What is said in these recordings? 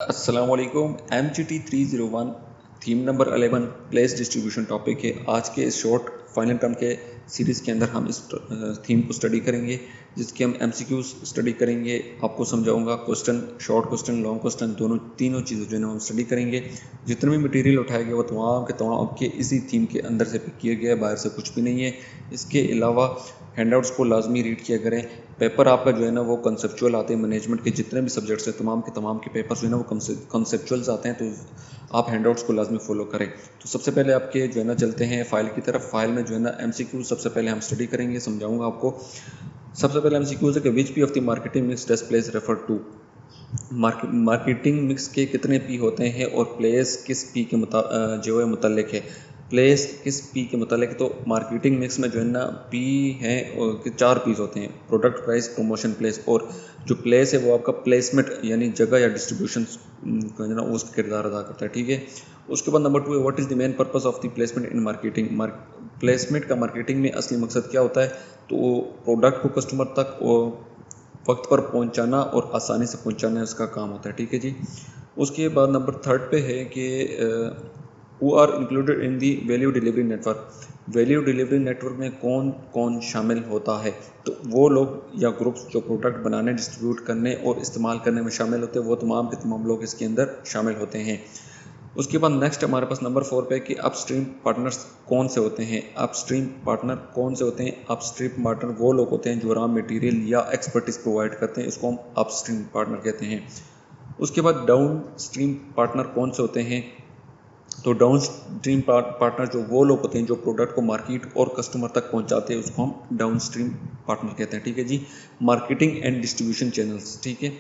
अस्सलाम वालेकुम। MGT 301 theme number 11 place distribution topic है। आज के इस शॉर्ट फाइनल टर्म के सीरीज़ के अंदर हम इस थीम को स्टडी करेंगे, जिसके हम MCQs स्टडी करेंगे। आपको समझाऊंगा question, short question, long question, तीनों चीज़ें जो है ना हम स्टडी करेंगे। जितने भी मटेरियल उठाया गया वो तमाम के तमाम आपके इसी थीम के अंदर से पिक किया गया है, बाहर से कुछ भी नहीं है। इसके अलावा हैंडआउट्स को लाजमी रीड किया करें। पेपर आपका जो है ना वो कंसेप्चुअल आते हैं। मैनेजमेंट के जितने भी सब्जेक्ट्स हैं तमाम के पेपर जो है ना वो कंसेप्चुअल्स आते हैं, तो आप हैंडआउट्स को लाजमी फॉलो करें। तो सबसे पहले आपके जो है ना चलते हैं फाइल की तरफ। फाइल में जो है ना MCQ सबसे पहले हम स्टडी करेंगे, समझाऊंगा आपको। सबसे पहले MCQ है कि which P of the marketing mix does place refer to. Marketing mix के कितने पी होते हैं और प्लेस किस पी के जो है मुतल्लिक है। प्लेस किस पी के मुतालिक, तो मार्केटिंग मिक्स में जो है ना पी है और 4 पीस होते हैं: प्रोडक्ट, प्राइस, प्रमोशन, प्लेस। और जो प्लेस है वो आपका प्लेसमेंट यानी जगह या डिस्ट्रीब्यूशन जो है ना उसका किरदार अदा करता है, ठीक है। उसके बाद नंबर 2 है what is the main purpose of the placement in marketing. Placement का मार्केटिंग में असली मकसद क्या होता है, तो प्रोडक्ट को कस्टमर तक वक्त पर पहुंचाना और आसानी से पहुंचाना इसका काम होता है, ठीक है जी। उसके बाद नंबर 3 पे है कि who are included in the value delivery network। Value delivery network में कौन कौन शामिल होता है, तो वो लोग या ग्रुप्स जो प्रोडक्ट बनाने, डिस्ट्रीब्यूट करने और इस्तेमाल करने में शामिल होते हैं, वो तमाम के तमाम लोग इसके अंदर शामिल होते हैं। उसके बाद नेक्स्ट हमारे पास नंबर 4 पे कि अपस्ट्रीम पार्टनर्स कौन से होते हैं। अपस्ट्रीम पार्टनर कौन से होते हैं? अपस्ट्रीम पार्टनर वो लोग होते हैं जो रॉ मटेरियल या एक्सपर्टीज प्रोवाइड करते हैं, इसको हम अपस्ट्रीम पार्टनर कहते हैं। उसके बाद डाउन स्ट्रीम पार्टनर कौन से होते हैं, तो डाउन स्ट्रीम पार्टनर जो वो लोग होते हैं जो प्रोडक्ट को मार्केट और कस्टमर तक पहुंचाते हैं, उसको हम डाउन स्ट्रीम पार्टनर कहते हैं, ठीक है जी। मार्केटिंग एंड डिस्ट्रीब्यूशन चैनल्स, ठीक है।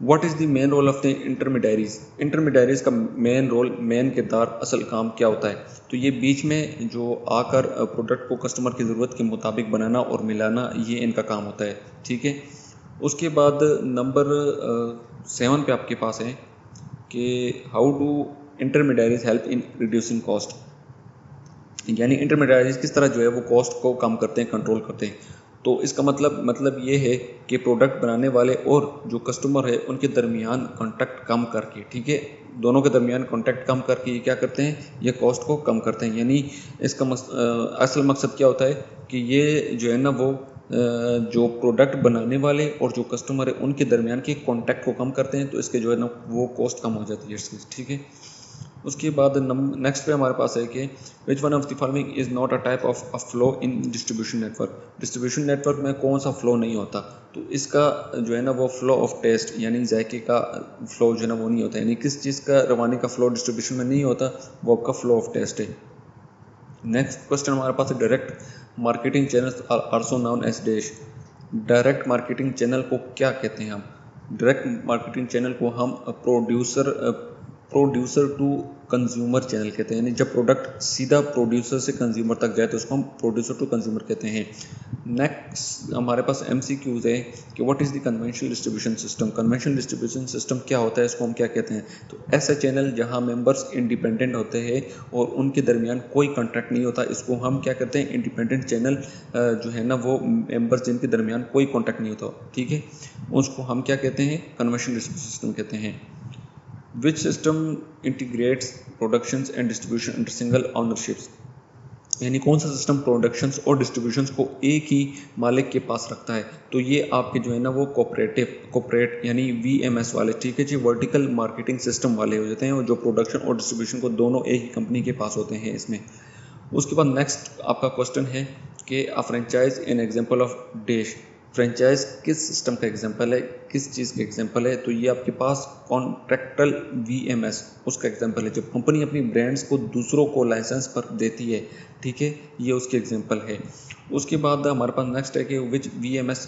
What is the main role of the intermediaries. Intermediaries का मेन रोल, मेन किरदार, असल काम क्या होता है, तो ये बीच में जो आकर प्रोडक्ट को कस्टमर की ज़रूरत के मुताबिक बनाना और मिलाना, ये इनका काम होता है, ठीक है। उसके बाद नंबर 7 पे आपके पास है कि how do intermediaries help in reducing cost. यानी इंटरमीडियरीज किस तरह जो है वो कॉस्ट को कम करते हैं, कंट्रोल करते हैं। तो इसका मतलब ये है कि प्रोडक्ट बनाने वाले और जो कस्टमर है उनके दरमियान कॉन्टैक्ट कम करके, ठीक है, दोनों के दरमियान कॉन्टैक्ट कम करके ये क्या करते हैं, ये कॉस्ट को कम करते हैं। यानी इसका असल मकसद क्या होता है कि ये जो है ना वो जो प्रोडक्ट बनाने वाले और जो कस्टमर है उनके दरमियान के कॉन्टैक्ट को कम करते हैं, तो इसके जो है ना वो कॉस्ट कम हो जाती है इसकी, ठीक है। उसके बाद नेक्स्ट पे हमारे पास है कि which one of the following is not a type of a flow in distribution network. Distribution network में कौन सा फ्लो नहीं होता, तो इसका जो है ना वो फ्लो ऑफ टेस्ट यानी जायके का फ्लो जो है ना वो नहीं होता। यानी किस चीज़ का रवानी का फ्लो डिस्ट्रीब्यूशन में नहीं होता, वो आपका फ्लो ऑफ टेस्ट है। नेक्स्ट क्वेश्चन हमारे पास है direct marketing channels are also known as dash. Direct marketing channel को क्या कहते हैं हम? डायरेक्ट मार्केटिंग चैनल को हम प्रोड्यूसर टू कंज्यूमर चैनल कहते हैं। यानी जब प्रोडक्ट सीधा प्रोड्यूसर से कंज्यूमर तक जाए तो उसको हम प्रोड्यूसर टू कंज्यूमर कहते हैं। नेक्स्ट हमारे पास MCQs है कि what is the conventional distribution system. Conventional distribution system क्या होता है, इसको हम क्या कहते हैं? तो ऐसा चैनल जहां मेंबर्स इंडिपेंडेंट होते हैं और उनके दरमियान कोई कॉन्ट्रैक्ट नहीं होता, इसको हम क्या कहते हैं? इंडिपेंडेंट चैनल जो है ना वो मेंबर्स जिनके दरमियान कोई कॉन्ट्रैक्ट नहीं होता, ठीक है, उसको हम क्या कहते हैं? कन्वेंशनल डिस्ट्रीब्यूशन सिस्टम कहते हैं। Which system integrates productions and distribution under single ownerships। यानी कौन सा सिस्टम प्रोडक्शंस और डिस्ट्रीब्यूशंस को एक ही मालिक के पास रखता है, तो ये आपके जो है ना वो कॉपरेट यानी VMS वाले, ठीक है जी, वर्टिकल मार्केटिंग सिस्टम वाले हो जाते हैं, और जो प्रोडक्शन और डिस्ट्रीब्यूशन को दोनों एक ही कंपनी के पास होते हैं इसमें। उसके बाद नेक्स्ट आपका क्वेश्चन है कि अ franchise an example of dash. Franchise किस सिस्टम का एग्जांपल है, किस चीज़ का एग्जांपल है, तो ये आपके पास कॉन्ट्रैक्टल VMS उसका एग्जांपल है। जब कंपनी अपनी ब्रांड्स को दूसरों को लाइसेंस पर देती है, ठीक है, ये उसके एग्जांपल है। उसके बाद हमारे पास नेक्स्ट है कि which VMS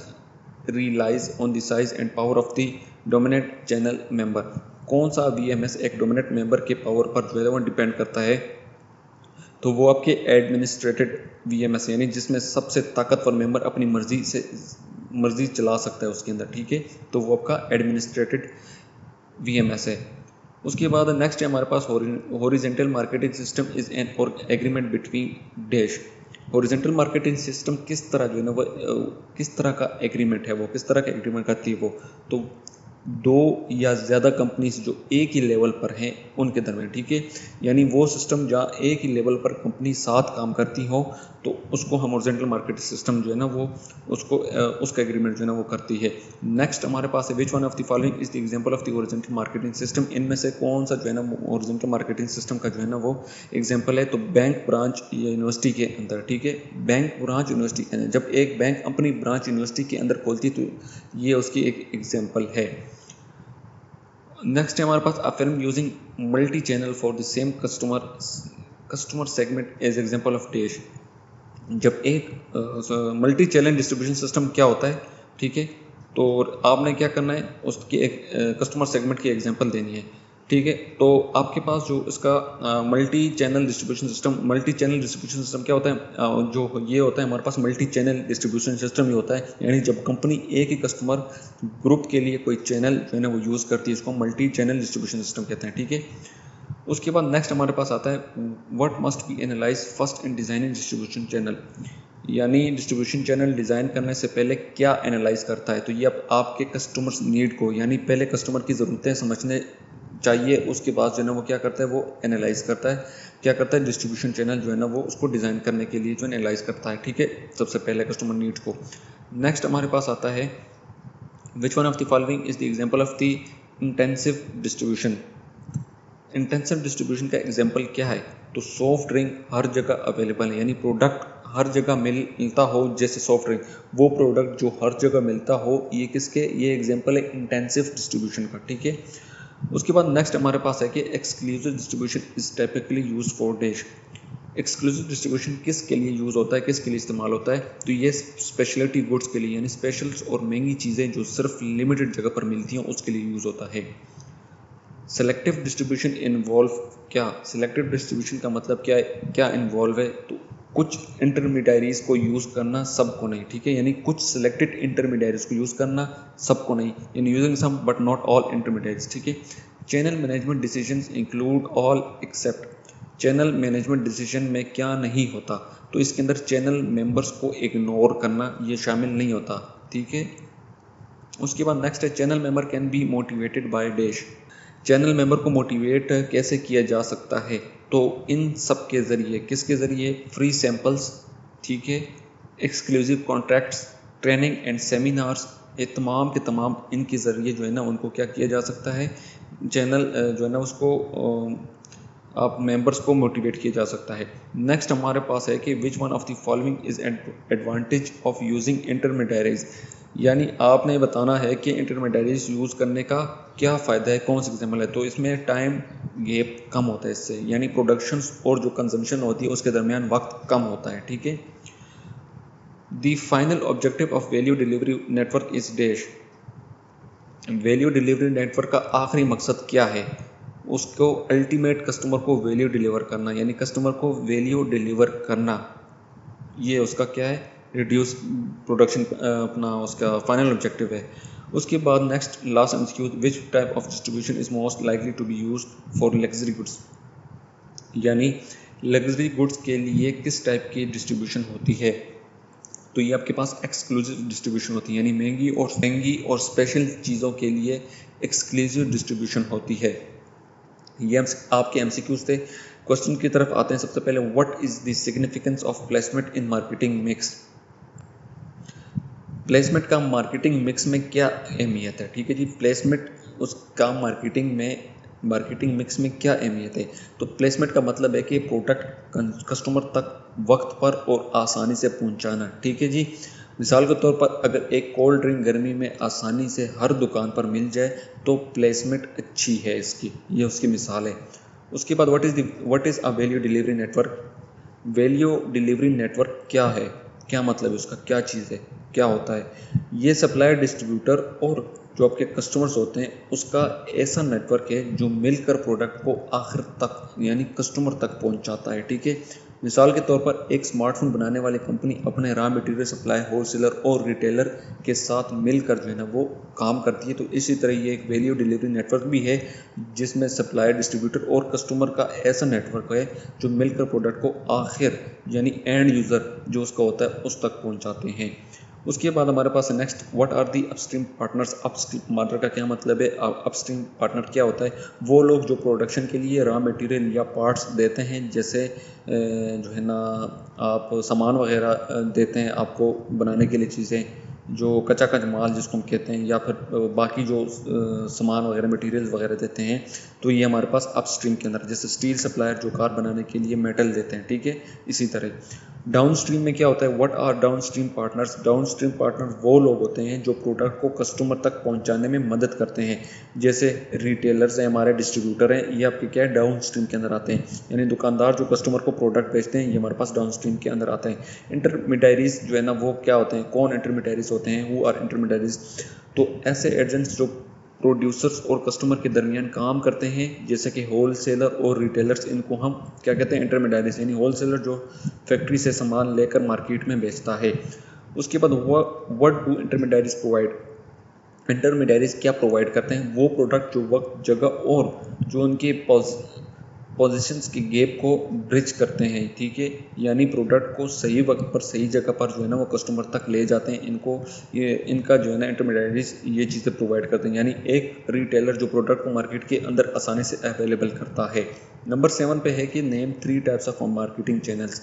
relies on the size and power of the dominant channel member. कौन सा VMS एक डोमिनेंट मेंबर के पावर पर जो है वो डिपेंड करता है, तो वो आपके एडमिनिस्ट्रेटेड VMS यानी जिसमें सबसे ताकतवर मेंबर अपनी मर्जी चला सकता है उसके अंदर, ठीक है, तो वो आपका एडमिनिस्ट्रेटेड VMS है। उसके बाद नेक्स्ट है हमारे पास horizontal marketing system is an और agreement between dash. Horizontal marketing system किस तरह जो है ना वो किस तरह का एग्रीमेंट है, वो किस तरह का एग्रीमेंट करती है वो, तो दो या ज़्यादा कंपनीज जो एक ही लेवल पर हैं उनके दरमियान, ठीक है। यानी वो सिस्टम जहाँ एक ही लेवल पर कंपनी साथ काम करती हो तो उसको हम हॉरिजॉन्टल मार्केट सिस्टम जो है ना वो उसको उसका एग्रीमेंट जो है ना वो करती है। नेक्स्ट हमारे पास है which one of the following is the example of the horizontal marketing system. इनमें से कौन सा जो है ना हॉरिजॉन्टल मार्केटिंग सिस्टम का जो है ना वो एग्जांपल है। तो बैंक ब्रांच यूनिवर्सिटी के अंदर, ठीक है, बैंक ब्रांच यूनिवर्सिटी के अंदर, जब एक बैंक अपनी ब्रांच यूनिवर्सिटी के अंदर खोलती है तो ये उसकी एक एग्जांपल है। नेक्स्ट है हमारे पास a firm using multi channel for the same customer segment as example of dash. जब एक मल्टी चैनल डिस्ट्रीब्यूशन सिस्टम क्या होता है, ठीक है, तो आपने क्या करना है उसकी एक कस्टमर सेगमेंट की एग्जांपल देनी है, ठीक है। तो आपके पास जो इसका मल्टी चैनल डिस्ट्रीब्यूशन सिस्टम क्या होता है, जो ये होता है हमारे पास मल्टी चैनल डिस्ट्रीब्यूशन सिस्टम ही होता है। यानी जब कंपनी एक ही कस्टमर ग्रुप के लिए कोई चैनल जो है ना वो यूज़ करती है, इसको मल्टी चैनल डिस्ट्रीब्यूशन सिस्टम कहते हैं, ठीक है। उसके बाद नेक्स्ट हमारे पास आता है what must be analyse first in designing distribution channel. यानी डिस्ट्रीब्यूशन चैनल डिज़ाइन करने से पहले क्या एनालाइज करता है, तो ये अब आपके कस्टमर्स नीड को, यानी पहले कस्टमर की ज़रूरतें समझने चाहिए, उसके बाद जो है ना वो क्या करता है वो एनालाइज करता है, क्या करता है डिस्ट्रीब्यूशन चैनल जो है ना वो उसको डिज़ाइन करने के लिए जो एनालाइज करता है, ठीक है, सबसे पहले कस्टमर नीड को। नेक्स्ट हमारे पास आता है which one of the following is the example of the intensive distribution. Intensive distribution का एग्जांपल क्या है, तो सॉफ्ट ड्रिंक हर जगह अवेलेबल है, यानी प्रोडक्ट हर जगह मिलता हो, जैसे सॉफ्ट ड्रिंक, वो प्रोडक्ट जो हर जगह मिलता हो, ये किसके, ये एग्जांपल है इंटेंसिव डिस्ट्रीब्यूशन का, ठीक है। उसके बाद नेक्स्ट हमारे पास है कि exclusive distribution is typically use for dash. Exclusive distribution किसके लिए यूज़ होता है, किसके लिए इस्तेमाल होता है, तो ये स्पेशलिटी गुड्स के लिए, यानी स्पेशल्स और महंगी चीज़ें जो सिर्फ लिमिटेड जगह पर मिलती हैं उसके लिए यूज़ होता है। सेलेक्टिव डिस्ट्रीब्यूशन इन्वॉल्व क्या, सेलेक्टिव डिस्ट्रीब्यूशन का मतलब क्या है, क्या इन्वॉल्व है, तो कुछ इंटरमीडियरीज को यूज़ करना, सबको नहीं, ठीक है, यानी कुछ सिलेक्टेड इंटरमीडियरीज को यूज़ करना, सबको नहीं, in using some but not all intermediaries, ठीक है। Channel management decisions include all except. Channel management decision में क्या नहीं होता, तो इसके अंदर चैनल मेंबर्स को इग्नोर करना ये शामिल नहीं होता, ठीक है। उसके बाद नेक्स्ट है channel member can be motivated by dash. Channel member को मोटिवेट कैसे किया जा सकता है, तो इन सब के ज़रिए, किसके ज़रिए, फ्री सैम्पल्स, ठीक है, exclusive contracts, training and seminars, ये तमाम के तमाम इनके ज़रिए जो है ना उनको क्या किया जा सकता है, चैनल जो है ना उसको आप मेंबर्स को मोटिवेट किया जा सकता है। नेक्स्ट हमारे पास है कि which one of the following is advantage of using intermediaries. यानी आपने बताना है कि इंटरमीडियरीज यूज़ करने का क्या फ़ायदा है, कौन सा एग्जाम्पल है, तो इसमें टाइम गैप कम होता है इससे, यानी प्रोडक्शन और जो कंजम्पशन होती है उसके दरमियान वक्त कम होता है, ठीक है। The final objective of value delivery network is dash. Value delivery network का आखिरी मकसद क्या है, उसको अल्टीमेट कस्टमर को वैल्यू डिलीवर करना, यानी कस्टमर को वैल्यू डिलीवर करना, ये उसका क्या है, रिड्यूस प्रोडक्शन अपना उसका फाइनल ऑब्जेक्टिव है। उसके बाद next last MCQ, which type of distribution is most likely to be used for luxury goods. यानी लग्जरी गुड्स के लिए किस टाइप की डिस्ट्रीब्यूशन होती है, तो ये आपके पास एक्सक्लूसिव डिस्ट्रीब्यूशन होती है, यानी महंगी और स्पेशल चीज़ों के लिए एक्सक्लूसिव डिस्ट्रीब्यूशन होती है। ये आपके एमसीक्यूज थे। क्वेश्चन की तरफ आते हैं। सबसे पहले, what is the significance of placement in marketing mix. Placement का मार्केटिंग मिक्स में क्या अहमियत है, ठीक है जी। प्लेसमेंट उसका मार्केटिंग मिक्स में क्या अहमियत है, तो प्लेसमेंट का मतलब है कि प्रोडक्ट कस्टमर तक वक्त पर और आसानी से पहुंचाना, ठीक है जी। मिसाल के तौर पर अगर एक कोल्ड ड्रिंक गर्मी में आसानी से हर दुकान पर मिल जाए तो प्लेसमेंट अच्छी है इसकी, ये उसकी मिसाल है। उसके बाद what is a value delivery network. Value delivery network क्या है, क्या मतलब है उसका, क्या चीज़ है, क्या होता है। ये सप्लायर, डिस्ट्रीब्यूटर और जो आपके कस्टमर्स होते हैं उसका ऐसा नेटवर्क है जो मिलकर प्रोडक्ट को आखिर तक यानी कस्टमर तक पहुंचाता है, ठीक है। मिसाल के तौर पर एक स्मार्टफोन बनाने वाली कंपनी अपने रॉ मटेरियल सप्लाई होलसेलर और रिटेलर के साथ मिलकर जो है ना वो काम करती है। तो इसी तरह ये एक वैल्यू डिलीवरी नेटवर्क भी है जिसमें सप्लायर, डिस्ट्रीब्यूटर और कस्टमर का ऐसा नेटवर्क है जो मिलकर प्रोडक्ट को आखिर यानी एंड यूज़र जो उसका होता है उस तक पहुंचाते हैं। उसके बाद हमारे पास है next, what are the upstream partners. Upstream partner का क्या मतलब है? अपस्ट्रीम पार्टनर क्या होता है? वो लोग जो प्रोडक्शन के लिए रॉ मटेरियल या पार्ट्स देते हैं, जैसे जो है ना आप सामान वगैरह देते हैं आपको बनाने के लिए चीज़ें, जो कच्चा कच माल जिसको हम कहते हैं, या फिर बाकी जो सामान वगैरह मटेरियल वगैरह देते हैं, तो ये हमारे पास अपस्ट्रीम के अंदर, जैसे स्टील सप्लायर जो कार बनाने के लिए मेटल देते हैं, ठीक है। इसी तरह डाउन स्ट्रीम में क्या होता है? What are downstream partners. Downstream partner वो लोग होते हैं जो प्रोडक्ट को कस्टमर तक पहुंचाने में मदद करते हैं, जैसे रिटेलर्स हैं, हमारे डिस्ट्रीब्यूटर हैं, ये आपके क्या है, डाउन स्ट्रीम के अंदर आते हैं। यानी दुकानदार जो कस्टमर को प्रोडक्ट बेचते हैं, ये हमारे पास डाउन स्ट्रीम के अंदर आते हैं। इंटरमीडियरीज जो है ना वो क्या होते हैं? कौन इंटरमीडियरीज होते हैं? Who are intermediaries. तो ऐसे एजेंट्स जो प्रोड्यूसर्स और कस्टमर के दरमियान काम करते हैं, जैसे कि होलसेलर और रिटेलर्स, इनको हम क्या कहते हैं? इंटरमीडियरीज। यानी होलसेलर जो फैक्ट्री से सामान लेकर मार्केट में बेचता है। उसके बाद what do intermediaries provide. Intermediaries क्या प्रोवाइड करते हैं? वो प्रोडक्ट जो वक्त, जगह और जो उनके पोजीशंस के गैप को ब्रिज करते हैं, ठीक है। यानी प्रोडक्ट को सही वक्त पर सही जगह पर जो है ना वो कस्टमर तक ले जाते हैं। इनका जो है ना इंटरमीडियरीज ये चीज़ें प्रोवाइड करते हैं। यानी एक रिटेलर जो प्रोडक्ट को मार्केट के अंदर आसानी से अवेलेबल करता है। नंबर 7 पे है कि name 3 types of marketing channels.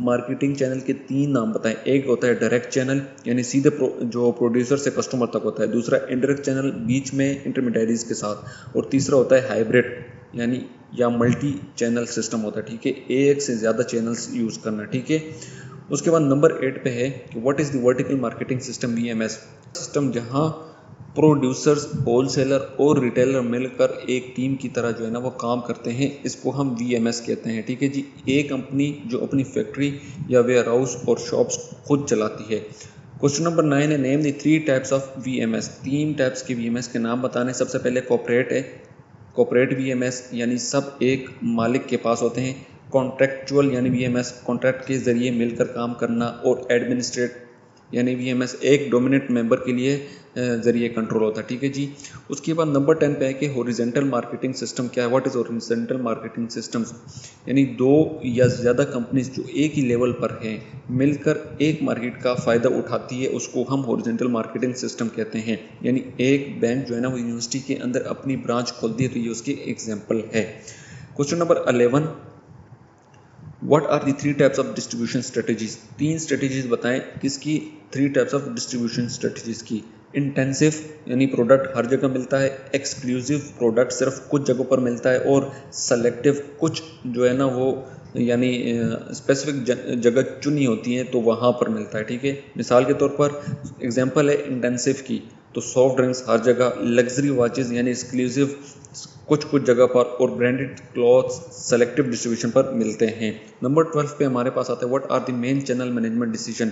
Marketing channel के 3 नाम बताएं। एक होता है डायरेक्ट चैनल, यानी सीधे जो प्रोड्यूसर से कस्टमर तक होता है। दूसरा इनडायरेक्ट चैनल, बीच में इंटरमीडियरीज के साथ। और तीसरा होता है हाइब्रिड, यानी या मल्टी चैनल सिस्टम होता है, ठीक है। एक से ज़्यादा चैनल्स यूज़ करना, ठीक है। उसके बाद नंबर 8 पे है कि what is the vertical marketing system, VMS system, जहाँ प्रोड्यूसर्स, होलसेलर और रिटेलर मिलकर एक टीम की तरह जो है ना वो काम करते हैं। इसको हम VMS कहते हैं, ठीक है जी। एक कंपनी जो अपनी फैक्ट्री या वेयर हाउस और शॉप्स खुद चलाती है। क्वेश्चन नंबर 9 है, name the 3 types of VMS। 3 types के VMS के नाम बताने। सबसे पहले कॉर्पोरेट है, कॉर्पोरेट VMS यानी सब एक मालिक के पास होते हैं। कॉन्ट्रैक्चुअल यानी VMS कॉन्ट्रैक्ट के जरिए मिलकर काम करना। और एडमिनिस्ट्रेट यानी VMS एक डोमिनेंट मेंबर के लिए जरिए कंट्रोल होता है, ठीक है जी। उसके बाद नंबर 10 पे है कि हॉरिजॉन्टल मार्केटिंग सिस्टम क्या है। What is horizontal marketing systems, यानी 2 या ज़्यादा कंपनीज जो एक ही लेवल पर हैं मिलकर एक मार्केट का फ़ायदा उठाती है, उसको हम हॉरिजॉन्टल मार्केटिंग सिस्टम कहते हैं। यानी एक बैंक जो है ना वो यूनिवर्सिटी के अंदर अपनी ब्रांच खोलती है, तो ये उसकी एग्जाम्पल है। Question number 11, what are the 3 types of distribution strategies. 3 strategies बताएं किसकी? 3 टाइप्स ऑफ डिस्ट्रीब्यूशन स्ट्रेटजीज की। इंटेंसिव यानी प्रोडक्ट हर जगह मिलता है। एक्सक्लूसिव प्रोडक्ट सिर्फ कुछ जगहों पर मिलता है। और सेलेक्टिव कुछ जो है ना वो यानी स्पेसिफिक जगह चुनी होती है तो वहाँ पर मिलता है, ठीक है। मिसाल के तौर पर एग्जांपल है इंटेंसिव की, तो सॉफ्ट ड्रिंक्स हर जगह, लग्जरी वॉचेस यानी एक्सक्लूसिव कुछ जगह पर, और ब्रांडेड क्लॉथ्स सेलेक्टिव डिस्ट्रीब्यूशन पर मिलते हैं। नंबर 12 पे हमारे पास आता है what are the main channel management decision.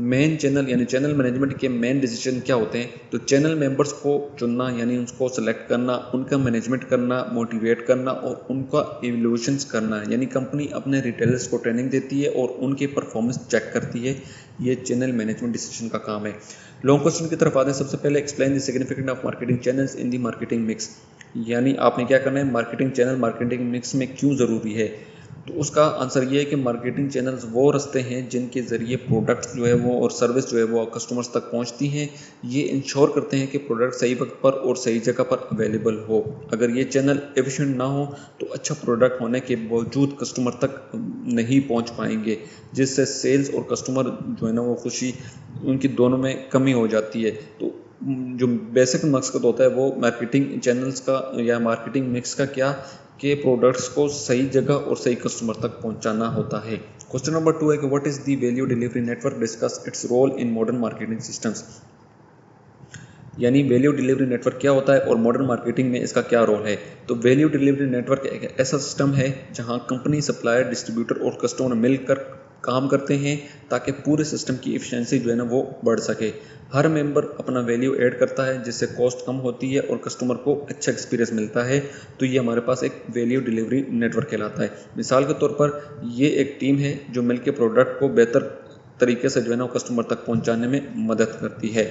Main channel यानी चैनल मैनेजमेंट के मेन डिसीजन क्या होते हैं? तो चैनल मेंबर्स को चुनना यानी उनको सेलेक्ट करना, उनका मैनेजमेंट करना, मोटिवेट करना और उनका इवोल्यूशंस करना। यानी कंपनी अपने रिटेलर्स को ट्रेनिंग देती है और उनके परफॉर्मेंस चेक करती है। ये चैनल मैनेजमेंट डिसीजन का काम है। लॉन्ग क्वेश्चन की तरफ आते हैं। सबसे पहले explain the significance of marketing channels in the marketing mix. यानी आपने क्या करना है, मार्केटिंग चैनल मार्केटिंग मिक्स में क्यों ज़रूरी है। तो उसका आंसर ये है कि मार्केटिंग चैनल्स वो रास्ते हैं जिनके ज़रिए प्रोडक्ट्स जो है वो और सर्विस जो है वो कस्टमर्स तक पहुंचती हैं। ये इंश्योर करते हैं कि प्रोडक्ट सही वक्त पर और सही जगह पर अवेलेबल हो। अगर ये चैनल एफिशिएंट ना हो तो अच्छा प्रोडक्ट होने के बावजूद कस्टमर तक नहीं पहुंच पाएंगे, जिससे सेल्स और कस्टमर जो है ना वो खुशी उनकी दोनों में कमी हो जाती है। तो जो बेसिक मकसद होता है वो मार्केटिंग चैनल्स का या मार्केटिंग मिक्स का क्या, के प्रोडक्ट्स को सही जगह और सही कस्टमर तक पहुंचाना होता है। क्वेश्चन नंबर 2 है कि what is the value delivery network, discuss its role in modern marketing systems. यानी वैल्यू डिलीवरी नेटवर्क क्या होता है और मॉडर्न मार्केटिंग में इसका क्या रोल है। तो वैल्यू डिलीवरी नेटवर्क एक ऐसा सिस्टम है जहां कंपनी, सप्लायर, डिस्ट्रीब्यूटर और कस्टमर मिलकर काम करते हैं ताकि पूरे सिस्टम की एफिशिएंसी जो है ना वो बढ़ सके। हर मेंबर अपना वैल्यू ऐड करता है जिससे कॉस्ट कम होती है और कस्टमर को अच्छा एक्सपीरियंस मिलता है। तो ये हमारे पास एक वैल्यू डिलीवरी नेटवर्क कहलाता है। मिसाल के तौर पर ये एक टीम है जो मिलकर प्रोडक्ट को बेहतर तरीके से जो है ना कस्टमर तक पहुंचाने में मदद करती है।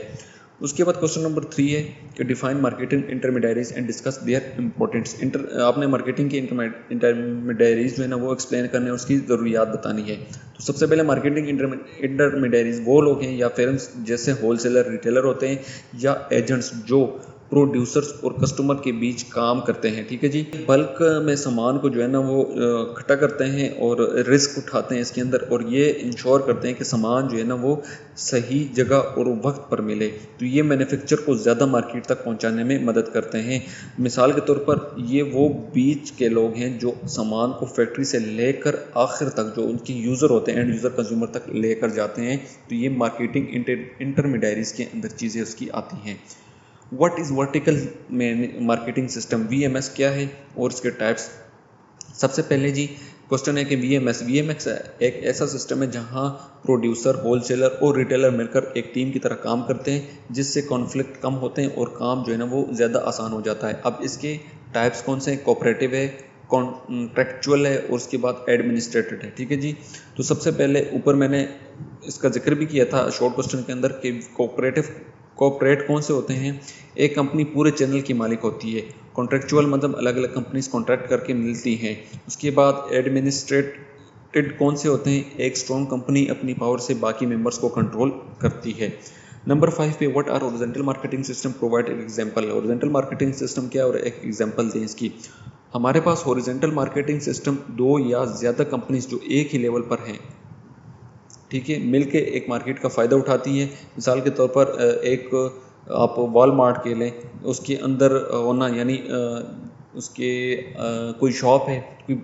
उसके बाद क्वेश्चन नंबर 3 है कि define marketing intermediaries and discuss their importance. आपने मार्केटिंग के इंटरमीडियरीज जो है ना वो एक्सप्लेन करने और उसकी ज़रूरियात बतानी है। तो सबसे पहले मार्केटिंग इंटरमीडियरीज वो लोग हैं या फिर्म्स जैसे होलसेलर, रिटेलर होते हैं या एजेंट्स जो प्रोड्यूसर्स और कस्टमर के बीच काम करते हैं। ठीक है जी, बल्क में सामान को जो है ना वो इकट्ठा करते हैं और रिस्क उठाते हैं इसके अंदर, और ये इंश्योर करते हैं कि सामान जो है ना वो सही जगह और वक्त पर मिले। तो ये मैन्युफैक्चर को ज़्यादा मार्केट तक पहुंचाने में मदद करते हैं। मिसाल के तौर पर ये वो बीच के लोग हैं जो सामान को फैक्ट्री से लेकर आखिर तक जो उनके यूज़र होते हैं, एंड यूज़र कंज्यूमर तक लेकर जाते हैं। तो ये मार्केटिंग इंटरमीडियरीज के अंदर चीज़ें उसकी आती हैं। What is vertical marketing system, VMS क्या है और इसके टाइप्स। सबसे पहले जी क्वेश्चन है कि VMS एक ऐसा सिस्टम है जहां प्रोड्यूसर, होलसेलर और रिटेलर मिलकर एक टीम की तरह काम करते हैं, जिससे कॉन्फ्लिक्ट कम होते हैं और काम जो है ना वो ज़्यादा आसान हो जाता है। अब इसके टाइप्स कौन से हैं? कोऑपरेटिव है, कॉन्ट्रैक्चुअल है और उसके बाद एडमिनिस्ट्रेटेड है। ठीक है जी, तो सबसे पहले ऊपर मैंने इसका जिक्र भी किया था शॉर्ट क्वेश्चन के अंदर कि कोऑपरेट कौन से होते हैं? एक कंपनी पूरे चैनल की मालिक होती है। कॉन्ट्रैक्चुअल मतलब अलग अलग कंपनीज कॉन्ट्रैक्ट करके मिलती हैं। उसके बाद एडमिनिस्ट्रेटेड कौन से होते हैं? एक स्ट्रॉन्ग कंपनी अपनी पावर से बाकी मेंबर्स को कंट्रोल करती है। नंबर 5 पे what are horizontal marketing system, provide एक एग्जांपल। हॉरिजॉन्टल मार्केटिंग सिस्टम क्या है और एक एग्जांपल दें इसकी। हमारे पास हॉरिजॉन्टल मार्केटिंग सिस्टम दो या ज़्यादा कंपनीज जो एक ही लेवल पर हैं, ठीक है, मिलके एक मार्केट का फ़ायदा उठाती है। मिसाल के तौर पर एक आप वॉलमार्ट के लें, उसके अंदर होना यानी उसके कोई शॉप है, कोई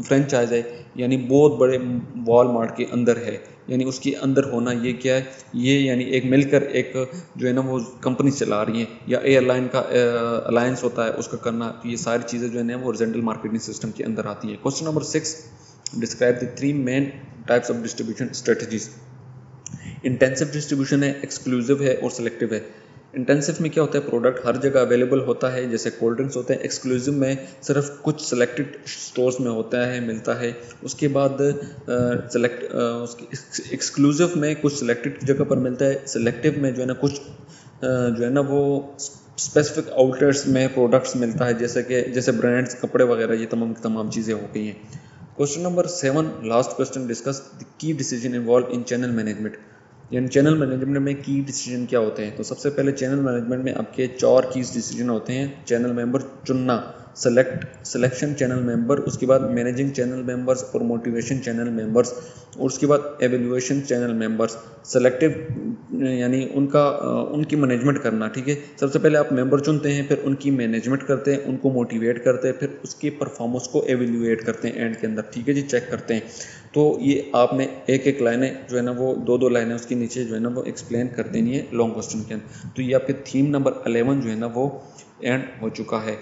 फ्रेंचाइज है, यानी बहुत बड़े वॉलमार्ट के अंदर है, यानी उसके अंदर होना ये क्या है? ये यानी एक मिलकर एक जो है ना वो कंपनी चला रही है, या एयरलाइन का अलायंस होता है उसका करना। तो ये सारी चीज़ें जो है ना वो हॉरिजॉन्टल मार्केटिंग सिस्टम के अंदर आती है। Question number 6, describe the 3 main types of distribution strategies. Intensive distribution है, एक्सक्लूसिव है और सिलेक्टिव है। इंटेंसिव में क्या होता है? प्रोडक्ट हर जगह अवेलेबल होता है, जैसे कोल्ड ड्रिंक्स होते हैं। एक्सक्लूसिव में सिर्फ कुछ सिलेक्टेड स्टोर्स में होता है, मिलता है। उसके बाद एक्सक्लूसिव में कुछ सिलेक्टेड जगह पर मिलता है। सिलेक्टिव में जो है ना कुछ जो है ना वो स्पेसिफिक आउटलेट्स में प्रोडक्ट्स मिलता है, जैसे ब्रांड्स, कपड़े वगैरह, ये तमाम चीज़ें हो गई हैं। Question number 7, last question, discuss the key decision involve in channel management. यानी चैनल मैनेजमेंट में की डिसीजन क्या होते हैं? तो सबसे पहले चैनल मैनेजमेंट में आपके 4 की डिसीजन होते हैं। चैनल मेंबर चुनना, सिलेक्शन चैनल मेंबर, उसके बाद मैनेजिंग चैनल मेंबर्स और मोटिवेशन चैनल मेंबर्स, और उसके बाद एवेल्युएशन चैनल मेंबर्स। सेलेक्टिव यानी उनकी मैनेजमेंट करना। ठीक है, सबसे पहले आप मेंबर चुनते हैं, फिर उनकी मैनेजमेंट करते हैं, उनको मोटिवेट करते हैं, फिर उसकी परफॉर्मेंस को एवेल्युएट करते हैं एंड के अंदर। ठीक है जी, चेक करते हैं। तो ये आपने एक लाइनें जो है ना वो 2 लाइनें उसके नीचे जो है ना वो एक्सप्लेन कर देनी है लॉन्ग क्वेश्चन के अंदर। तो ये आपके थीम नंबर 11 जो है ना वो एंड हो चुका है।